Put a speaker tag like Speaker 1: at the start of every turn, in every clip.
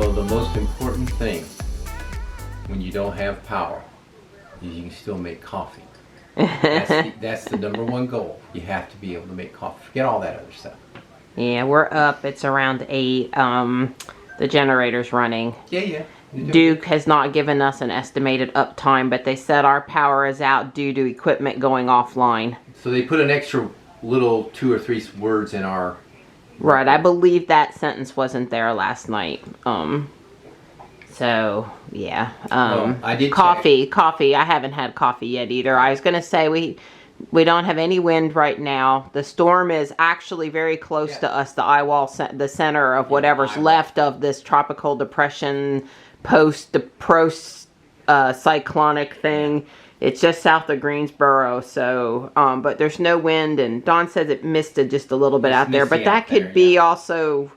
Speaker 1: Well, the most important thing when you don't have power is you can still make coffee. That's the number one goal. You have to be able to make coffee. Forget all that other stuff.
Speaker 2: Yeah, we're up. It's around 8. The generator's running.
Speaker 1: Yeah.
Speaker 2: Duke has not given us an estimated uptime, but they said our power is out due to equipment going offline.
Speaker 1: So they put an extra little 2 or 3 words in our...
Speaker 2: Right, I believe that sentence wasn't there last night. So, yeah.
Speaker 1: Well, I did
Speaker 2: Coffee. I haven't had coffee yet either. I was going to say we don't have any wind right now. The storm is actually very close to us, the eye wall, the center of whatever's left of this tropical depression cyclonic thing. It's just south of Greensboro, so, but there's no wind, and Dawn says it misted just a little bit out there, but that could be also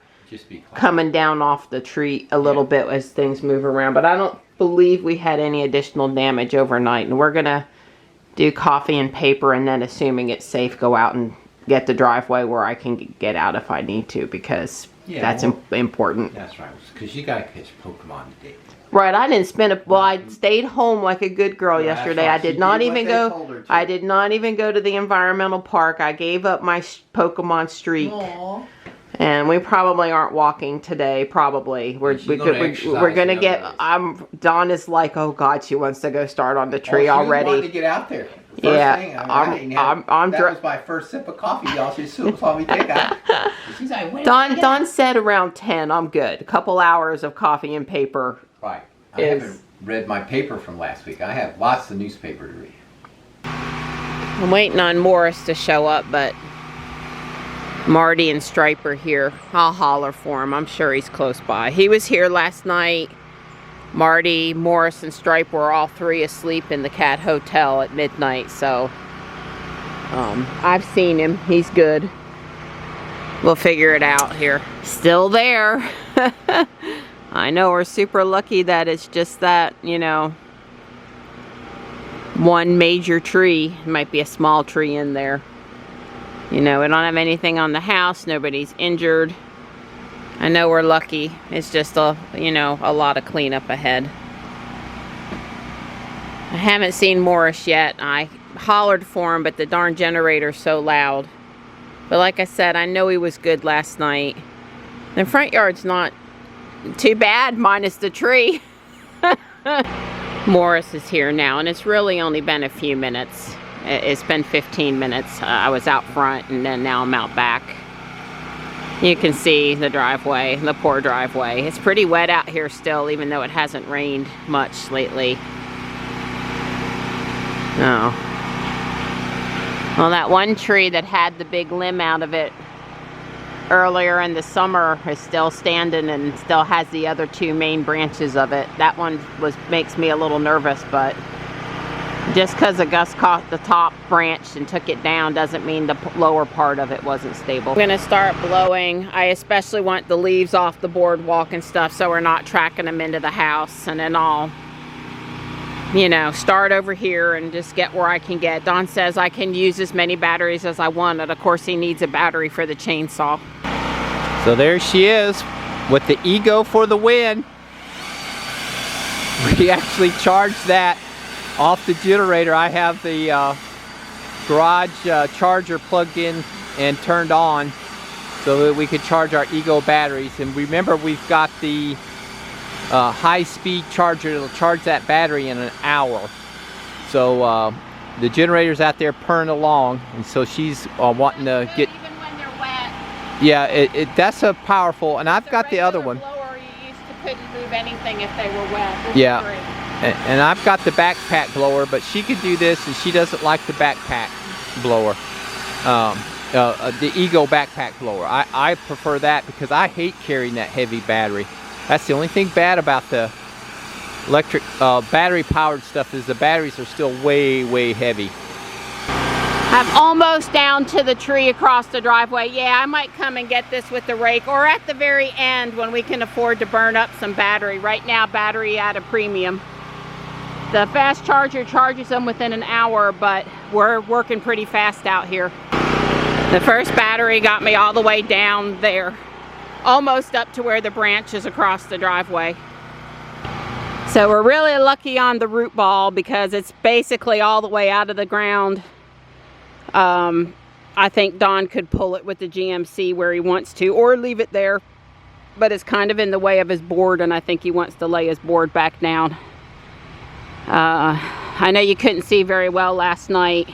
Speaker 2: coming down off the tree a little bit as things move around. But I don't believe we had any additional damage overnight, and we're going to do coffee and paper, and then assuming it's safe, go out and get the driveway where I can get out if I need to, because that's important.
Speaker 1: That's right, because you got to catch Pokemon today.
Speaker 2: Right, I didn't spend I stayed home like a good girl yesterday. I did not even go. I did not even go to the environmental park. I gave up my Pokemon streak. Aww. And we probably aren't walking today. Probably we're gonna get. Dawn is like, oh God, she wants to go start on the tree already.
Speaker 1: She wanted to get out there. That was my first sip of coffee, y'all. She saw me take out. She's like,
Speaker 2: Dawn said around 10. I'm good. A couple hours of coffee and paper.
Speaker 1: Right. I haven't read my paper from last week. I have lots of newspaper to read.
Speaker 2: I'm waiting on Morris to show up, but Marty and Stripe are here. I'll holler for him. I'm sure he's close by. He was here last night. Marty, Morris, and Stripe were all 3 asleep in the Cat Hotel at midnight, so I've seen him. He's good. We'll figure it out here. Still there. I know we're super lucky that it's just that, you know, one major tree. It might be a small tree in there. You know, we don't have anything on the house. Nobody's injured. I know we're lucky. It's just a lot of cleanup ahead. I haven't seen Morris yet. I hollered for him, but the darn generator's so loud. But like I said, I know he was good last night. The front yard's not too bad, minus the tree. Morris is here now, and it's really only been a few minutes. It's been 15 minutes. I was out front, and then now I'm out back. You can see the driveway, the poor driveway. It's pretty wet out here still, even though it hasn't rained much lately. Oh. Well, that one tree that had the big limb out of it earlier in the summer is still standing and still has the other 2 main branches of it. That one makes me a little nervous, but just because the gust caught the top branch and took it down doesn't mean the lower part of it wasn't stable. I'm gonna start blowing. I especially want the leaves off the boardwalk and stuff so we're not tracking them into the house, and then I'll, you know, start over here and just get where I can get. Don says I can use as many batteries as I want, and of course he needs a battery for the chainsaw.
Speaker 3: So there she is with the Ego for the win. We actually charged that off the generator. I have the garage charger plugged in and turned on so that we could charge our Ego batteries. And remember, we've got the high-speed charger that'll charge that battery in an hour. So the generator's out there purring along, and so she's wanting to get.
Speaker 2: Even when they're wet.
Speaker 3: Yeah, that's a powerful. And I've got the other one.
Speaker 2: Blower, you used to couldn't move anything if they were wet. This
Speaker 3: yeah.
Speaker 2: is great.
Speaker 3: And I've got the backpack blower, but she could do this, and she doesn't like the backpack blower, the Ego backpack blower. I prefer that because I hate carrying that heavy battery. That's the only thing bad about the electric battery-powered stuff is the batteries are still way, way heavy.
Speaker 2: I'm almost down to the tree across the driveway. Yeah, I might come and get this with the rake, or at the very end when we can afford to burn up some battery. Right now, battery at a premium. The fast charger charges them within an hour, but we're working pretty fast out here. The first battery got me all the way down there. almost up to where the branch is across the driveway. So we're really lucky on the root ball because it's basically all the way out of the ground. I think Don could pull it with the GMC where he wants to, or leave it there, but it's kind of in the way of his board, and I think he wants to lay his board back down. I know you couldn't see very well last night,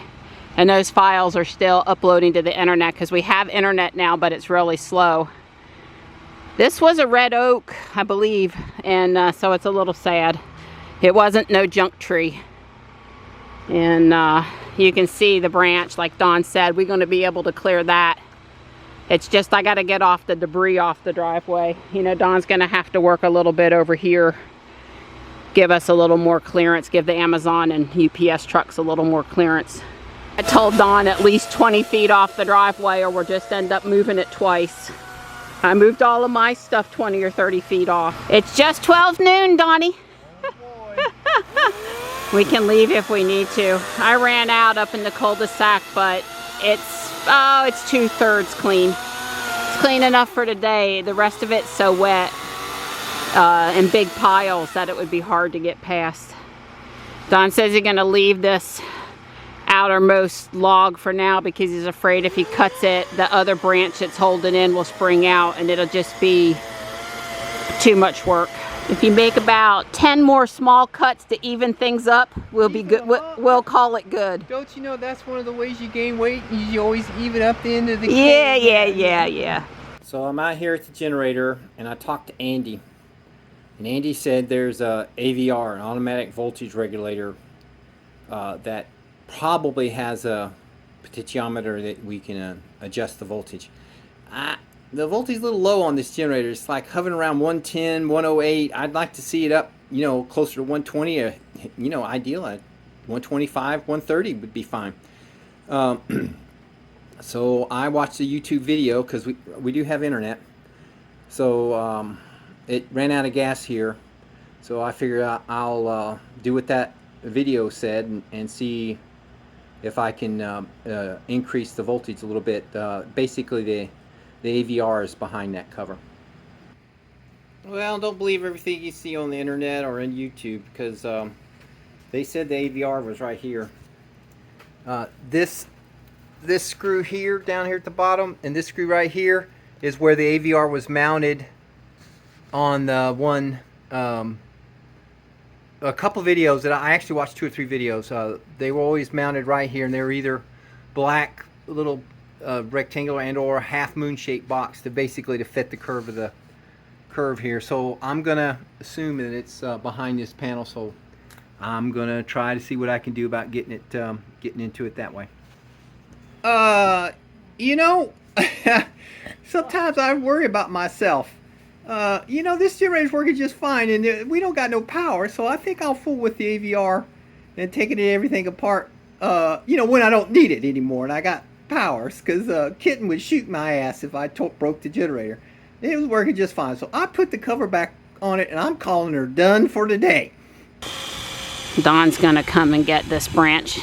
Speaker 2: and those files are still uploading to the internet because we have internet now, but it's really slow. This was a red oak, I believe, and so it's a little sad. It wasn't no junk tree. And you can see the branch, like Don said, we're going to be able to clear that. It's just I got to get off the debris off the driveway. You know, Don's going to have to work a little bit over here, give us a little more clearance, give the Amazon and UPS trucks a little more clearance. I told Don at least 20 feet off the driveway or we'll just end up moving it twice. I moved all of my stuff 20 or 30 feet off. It's just 12 noon, Donnie. We can leave if we need to. I ran out up in the cul-de-sac, but it's 2/3 clean. It's clean enough for today. The rest of it's so wet in big piles that it would be hard to get past. Don says he's gonna leave this outermost log for now because he's afraid if he cuts it, the other branch that's holding in will spring out and it'll just be too much work. If you make about 10 more small cuts to even things up, we'll be good. We'll call it good.
Speaker 3: Don't you know that's one of the ways you gain weight? You always even up the end of the
Speaker 2: Yeah.
Speaker 3: So I'm out here at the generator and I talked to Andy. And Andy said there's a AVR, an automatic voltage regulator, that probably has a potentiometer that we can adjust the voltage. The voltage is a little low on this generator. It's like hovering around 110, 108. I'd like to see it up, you know, closer to 120. You know, ideal. 125, 130 would be fine. So I watched a YouTube video because we do have internet. So it ran out of gas here. So I figured I'll do what that video said and see if I can increase the voltage a little bit. Basically, the AVR is behind that cover. Well, don't believe everything you see on the internet or on YouTube because they said the AVR was right here. This screw here, down here at the bottom, and this screw right here is where the AVR was mounted on the one. A couple videos that I actually watched 2 or 3 videos. They were always mounted right here, and they were either black little rectangular and or half moon shaped box to basically to fit the curve of the curve here. So I'm gonna assume that it's behind this panel. So I'm gonna try to see what I can do about getting into it that way. You know, sometimes I worry about myself. You know, this generator's working just fine, and we don't got no power, so I think I'll fool with the AVR and taking everything apart. You know, when I don't need it anymore, and I got powers, because Kitten would shoot my ass if I broke the generator. It was working just fine, so I put the cover back on it, and I'm calling her done for today.
Speaker 2: Don's gonna come and get this branch,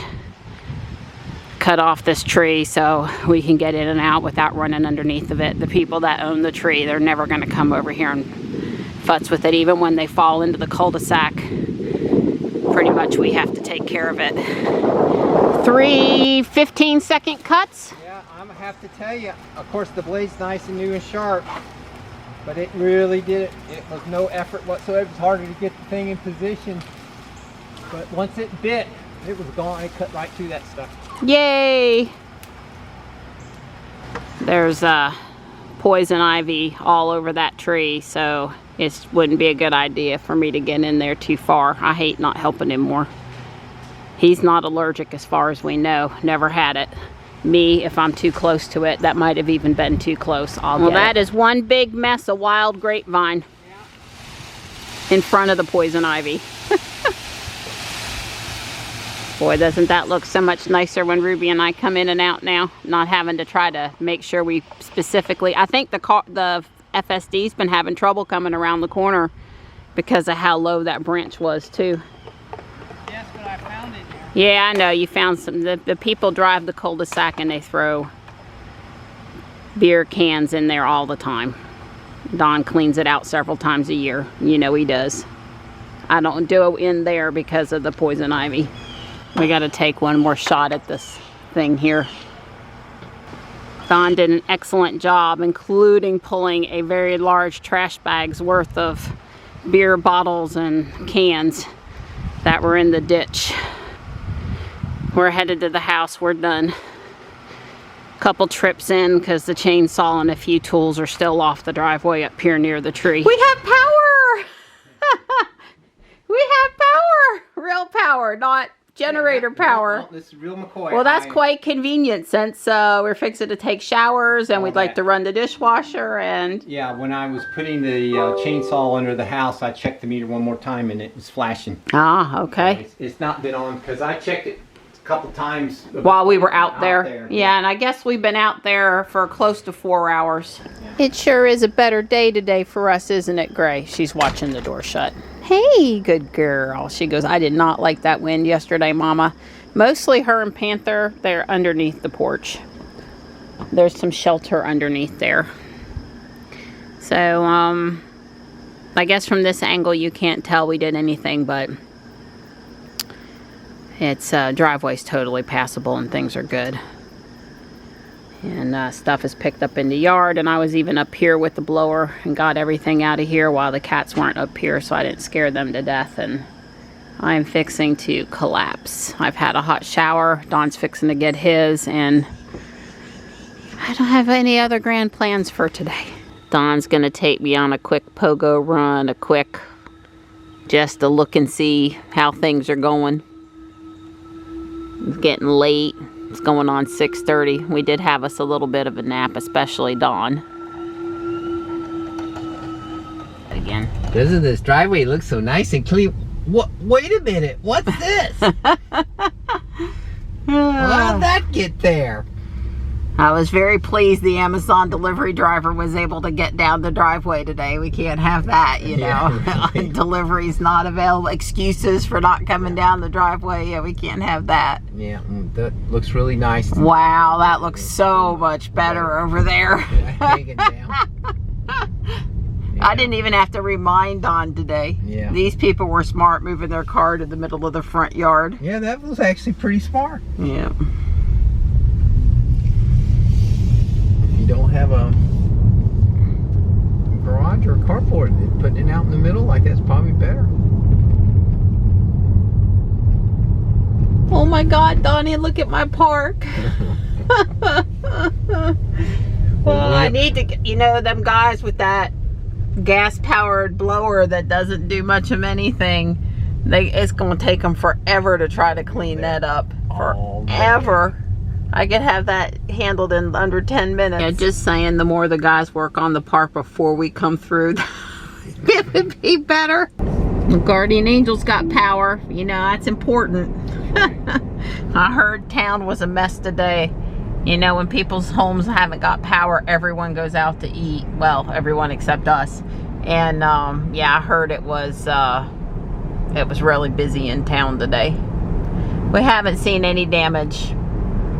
Speaker 2: cut off this tree so we can get in and out without running underneath of it. The people that own the tree, they're never gonna come over here and futz with it, even when they fall into the cul-de-sac. Pretty much we have to take care of it. 3 15-second cuts.
Speaker 3: Yeah, I'm gonna have to tell you, of course the blade's nice and new and sharp, but it really did it. It was no effort whatsoever. It was harder to get the thing in position, but once it bit, it was gone. It cut right through that stuff.
Speaker 2: Yay! There's poison ivy all over that tree, so it wouldn't be a good idea for me to get in there too far. I hate not helping him more. He's not allergic as far as we know. Never had it. Me, if I'm too close to it, that might have even been too close. Well, that is one big mess of wild grapevine in front of the poison ivy. Boy, doesn't that look so much nicer when Ruby and I come in and out now, not having to try to make sure we specifically. I think the FSD's been having trouble coming around the corner because of how low that branch was too.
Speaker 3: Yes, but I found it here.
Speaker 2: Yeah, I know, you found some. The people drive the cul-de-sac and they throw beer cans in there all the time. Don cleans it out several times a year. You know he does. I don't do in there because of the poison ivy. We got to take one more shot at this thing here. Don did an excellent job, including pulling a very large trash bag's worth of beer bottles and cans that were in the ditch. We're headed to the house. We're done. Couple trips in because the chainsaw and a few tools are still off the driveway up here near the tree. We have power! We have power! Real power, not generator power.
Speaker 3: No, this is real McCoy.
Speaker 2: Well, that's quite convenient since we're fixing to take showers and we'd like to run the dishwasher and...
Speaker 3: Yeah, when I was putting the chainsaw under the house, I checked the meter one more time and it was flashing.
Speaker 2: Ah, okay.
Speaker 3: It's not been on because I checked it a couple times
Speaker 2: while we were out there. Yeah, and I guess we've been out there for close to 4 hours. Yeah. It sure is a better day today for us, isn't it, Gray? She's watching the door shut. Hey, good girl. She goes, I did not like that wind yesterday, Mama. Mostly her and Panther, they're underneath the porch. There's some shelter underneath there. So, I guess from this angle you can't tell we did anything, but it's driveway's totally passable and things are good. And stuff is picked up in the yard, and I was even up here with the blower and got everything out of here while the cats weren't up here, so I didn't scare them to death. And I'm fixing to collapse. I've had a hot shower. Don's fixing to get his, and I don't have any other grand plans for today. Don's gonna take me on a quick pogo run, just to look and see how things are going. It's getting late. It's going on 6:30. We did have us a little bit of a nap, especially Dawn. Again.
Speaker 3: Doesn't this driveway look so nice and clean? What? Wait a minute. What's this? How'd that get there?
Speaker 2: I was very pleased the Amazon delivery driver was able to get down the driveway today. We can't have that, you know. Yeah, right. Delivery's not available. Excuses for not coming down the driveway. Yeah, we can't have that.
Speaker 3: Yeah, that looks really nice.
Speaker 2: Wow, that looks so much better over there.
Speaker 3: Take it down.
Speaker 2: Yeah. I didn't even have to remind Don today.
Speaker 3: Yeah.
Speaker 2: These people were smart moving their car to the middle of the front yard.
Speaker 3: Yeah, that was actually pretty smart.
Speaker 2: Yeah.
Speaker 3: Don't have a garage or a carport, putting it out in the middle, like that's probably better.
Speaker 2: Oh my God, Donnie, look at my park. Well, I need to get, you know, them guys with that gas powered blower that doesn't do much of anything, it's going to take them forever to try to clean that up. Forever. I could have that handled in under 10 minutes. Yeah, just saying, the more the guys work on the park before we come through, it would be better. The Guardian Angel's got power. You know, that's important. I heard town was a mess today. You know, when people's homes haven't got power, everyone goes out to eat. Well, everyone except us. And, yeah, I heard it was really busy in town today. We haven't seen any damage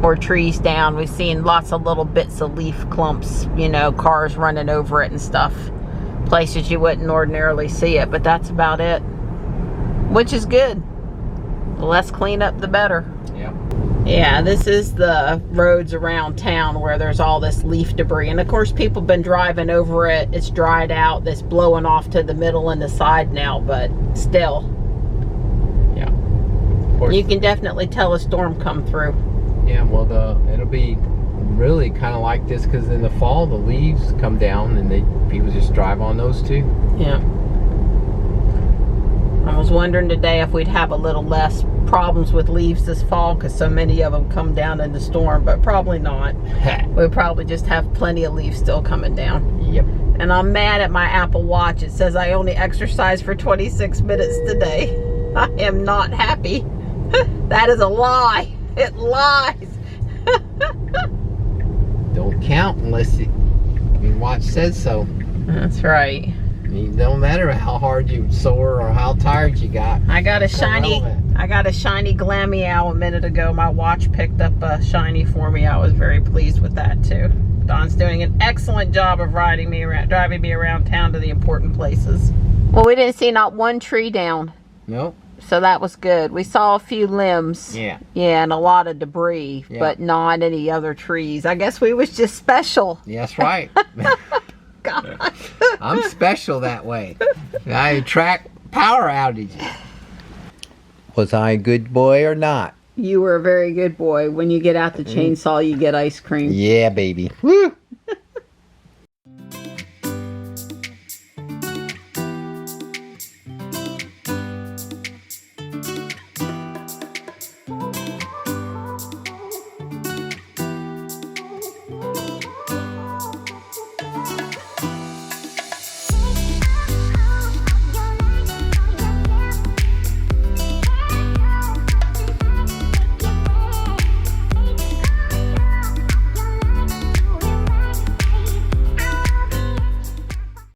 Speaker 2: or trees down. We've seen lots of little bits of leaf clumps, you know, cars running over it and stuff. Places you wouldn't ordinarily see it, but that's about it. Which is good. The less cleanup, the better.
Speaker 3: Yeah.
Speaker 2: Yeah, this is the roads around town where there's all this leaf debris. And of course, people have been driving over it. It's dried out. It's blowing off to the middle and the side now, but still.
Speaker 3: Yeah. Of course.
Speaker 2: You can definitely tell a storm come through.
Speaker 3: Yeah, well, it'll be really kind of like this because in the fall the leaves come down and people just drive on those too.
Speaker 2: Yeah. I was wondering today if we'd have a little less problems with leaves this fall because so many of them come down in the storm, but probably not. We'll probably just have plenty of leaves still coming down.
Speaker 3: Yep.
Speaker 2: And I'm mad at my Apple Watch. It says I only exercised for 26 minutes today. I am not happy. That is a lie. It lies.
Speaker 3: Don't count unless your watch says so.
Speaker 2: That's right.
Speaker 3: It don't matter how hard you sore or how tired you got.
Speaker 2: I got a shiny Glammy Owl a minute ago. My watch picked up a shiny for me. I was very pleased with that too. Don's doing an excellent job of driving me around town to the important places. Well, we didn't see not one tree down.
Speaker 3: Nope.
Speaker 2: So that was good. We saw a few limbs.
Speaker 3: Yeah.
Speaker 2: Yeah, and a lot of debris,
Speaker 3: Yeah.
Speaker 2: but not any other trees. I guess we was just special.
Speaker 3: That's right.
Speaker 2: Gosh.
Speaker 3: I'm special that way. I attract power outages.
Speaker 1: Was I a good boy or not?
Speaker 2: You were a very good boy. When you get out the chainsaw, you get ice cream.
Speaker 1: Yeah, baby. Woo!